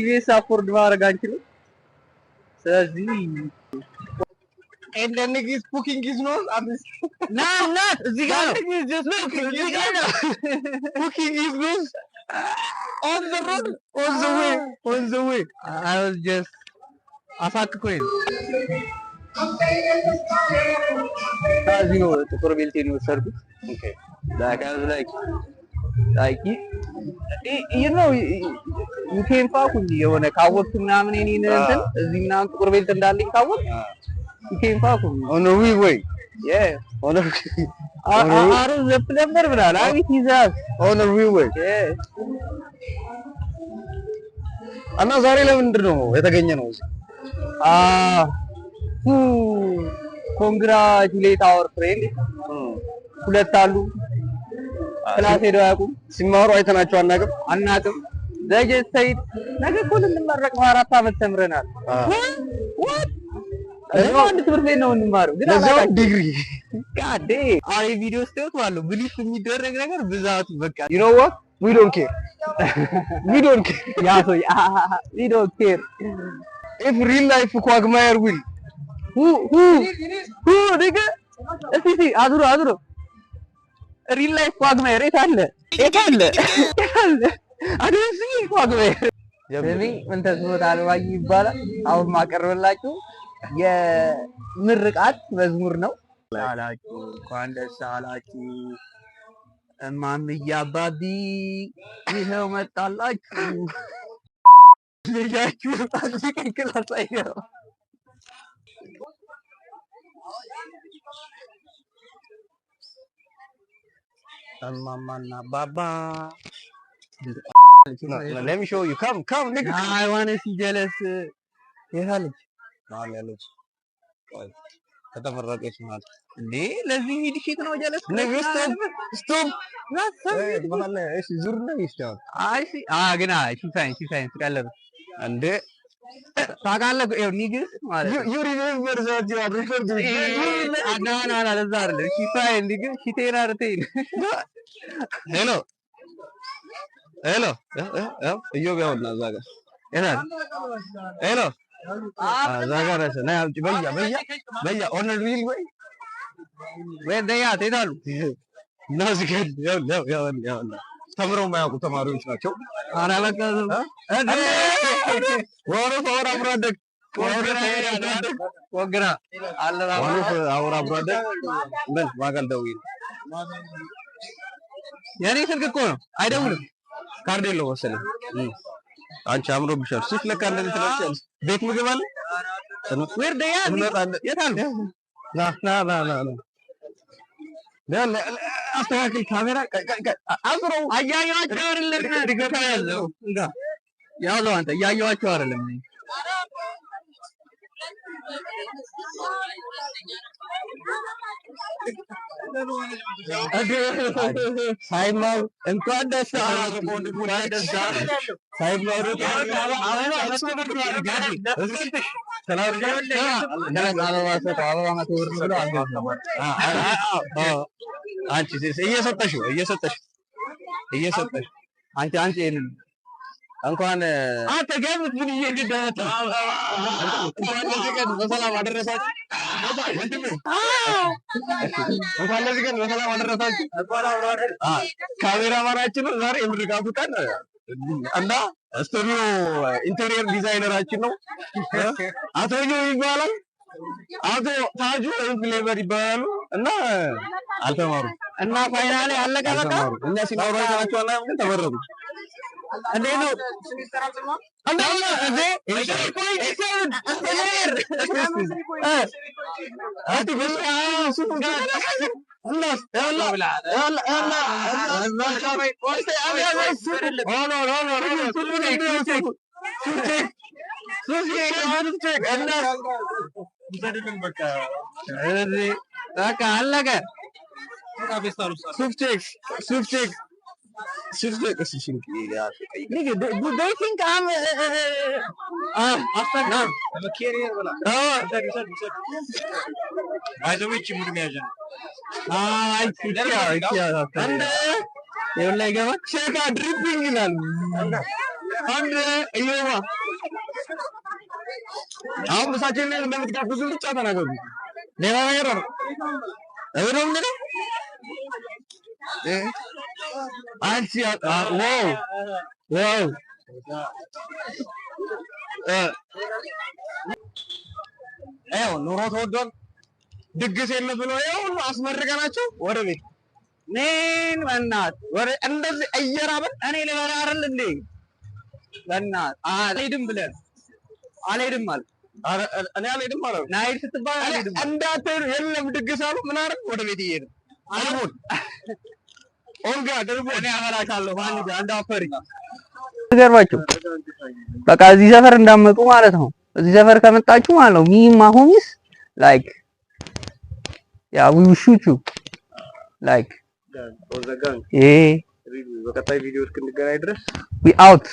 ቲቪኤስ አፎርድ ማድረግ አንችልም። ስለዚህ and the nigga is cooking his nose. not እዚህ ጋር ነው cooking his nose on the road, on the way. I was just አሳክኮኝ እዚህ ነው ጥቁር ቤልቴን የወሰድኩት። Okay. Like I was like you know you came fuck with me የሆነ ካወቅክ ምናምን እኔን እንትን እዚህ ምናምን ጥቁር ቤልት እንዳለኝ ካወቅክ you came fuck with me On a way. yeah On a አሩ ዘፍለምበር ብላል አቤት ይዛዝ on a way. yeah እና ዛሬ ለምንድን ነው የተገኘ ነው እዚህ? ኮንግራቹሌት አወር ፍሬንድ ሁለት አሉ ክላስ ሄደው አያውቁም። ሲማሩ አይተናቸው አናውቅም። ዘጀት ሰይድ ነገ እኮ ልንመረቅ ነው። 4 አመት ተምረናል። አንድ ትምህርት ቤት ነው እንማረው ግን ለዛው ዲግሪ ጋዴ አይ ቪዲዮ ስቴት ባለው ብሊፍ የሚደረግ ነገር ብዛቱ በቃ you know what we don't care ያ ሰው we don't care if real life quagmire will who nigga እስቲ አዙሮ ሪል ላይፍ ኳግሜር የት አለ አደስ ኳግሜር ስለዚህ ምን ተስቦት አልባይ ይባላል። አሁን ማቀርብላችሁ የምርቃት መዝሙር ነው። አላችሁ እንኳን ደስ አላችሁ እማምዬ አባቢ ይኸው መጣላችሁ ልጃችሁ ታንቺ ክላስ አይገባ Mama Baba. No, let me show you. Come, nigga. I want to see jealous. የታለች ማለች ቆይ ከተመረቀች ማለት እንዴ ለዚህ ሂድሽት ነው ጀለስ ንግስት ስቶፕ ማለ እሺ ዙር ነው ይስታው አይ ግን ሺፋይን ትቀለብ እንዴ ታውቃለህ ይኸው ንግስት ማለት you remember that you are referred to አናና ለዛ አይደለም ሺፋይን ንግስት ሺቴና ረቴ ሄሎ እዮብ ያውና እዛ ጋር የታል ሄሎ እዛ ጋር ነህ ና አምጪ በያ ኦነር ሪል ወይ ደያ ትሄዳሉ እና እዚህ ጋር ያው ተምረው የማያውቁ ተማሪዎች ናቸው። አላለቀም ወረፍ አውራ አብራደግ ወግራ አለራ ወረፍ አውራ አብራደግ ምን ማጋል ደውይ የኔ ስልክ እኮ ነው አይደውልም። ካርድ የለው መሰለኝ። አንቺ አምሮብሻል። ሱፍ ለካ እንደዚህ ትለብሻለሽ። ቤት ምግብ አለ ወር ደያ የታል ና አስተካክል ካሜራ አዝሮ አያያቸው አይደለም ድገታ ያለው ያለው አንተ እያያቸው አይደለም ሳይማው እንኳን ደስ አላችሁ እንኳን ደስ አላችሁ ሳይማው አንቺ እየሰጠሽ አንቺ ይሄንን እንኳን አንተ ገምት ምን እየገደተ እንኳን ለዚህ ቀን በሰላም አደረሳችሁ። እንኳን ለዚህ ቀን በሰላም አደረሳችሁ። ካሜራማናችን ዛሬ የምርቃቱ ቀን እና ስቱዲዮ ኢንቴሪየር ዲዛይነራችን ነው አቶ ይባላል። አቶ ታጁ ፍሌቨር ይባላሉ እና አልተማሩም እና ፋይናሊ አለቀ በቃ እኛ ሲኖር አይተናቸው አላየም ተመረቁ። እንዴት ነው በቃ አለቀ። Sister, nigga, they think I'm I'm a carrier. I don't wish you would imagine. I see. And you're like, check out dripping in. አንድ እዮባ አሁን ምሳችንን እንደምትጋብዙ ብቻ ተናገሩ። ሌላ ነገር ነው ነው ምንድነው? አንቺ ዋው ዋው ኑሮ ተወዷል። ድግስ የለ ብሎ ይኸው አስመርቀናቸው ወደ ቤት ምን በእናትህ ወደ እንደዚህ እየራበን እኔ ልበላ አይደል እንዴ? በእናትህ አልሄድም ብለን አልሄድም ማለት እኔ አልሄድም ማለት ናይል ስትባል አልሄድም እንዳትሄዱ የለም ድግስ አሉ ምን አደረግ ወደ ቤት እየሄድን አልሞት ኦንጋ ደርቦ እኔ አበላሻለሁ። ማን ይጋ እንዳፈሪ ገርባችሁ በቃ እዚህ ሰፈር እንዳመጡ ማለት ነው። እዚህ ሰፈር ከመጣችሁ ማለት ነው ሚማ ሆሚስ ላይክ ያ ዊ ሹት ዩ ላይክ በቀጣይ ቪዲዮ እስክንገናኝ ድረስ ዊ አውት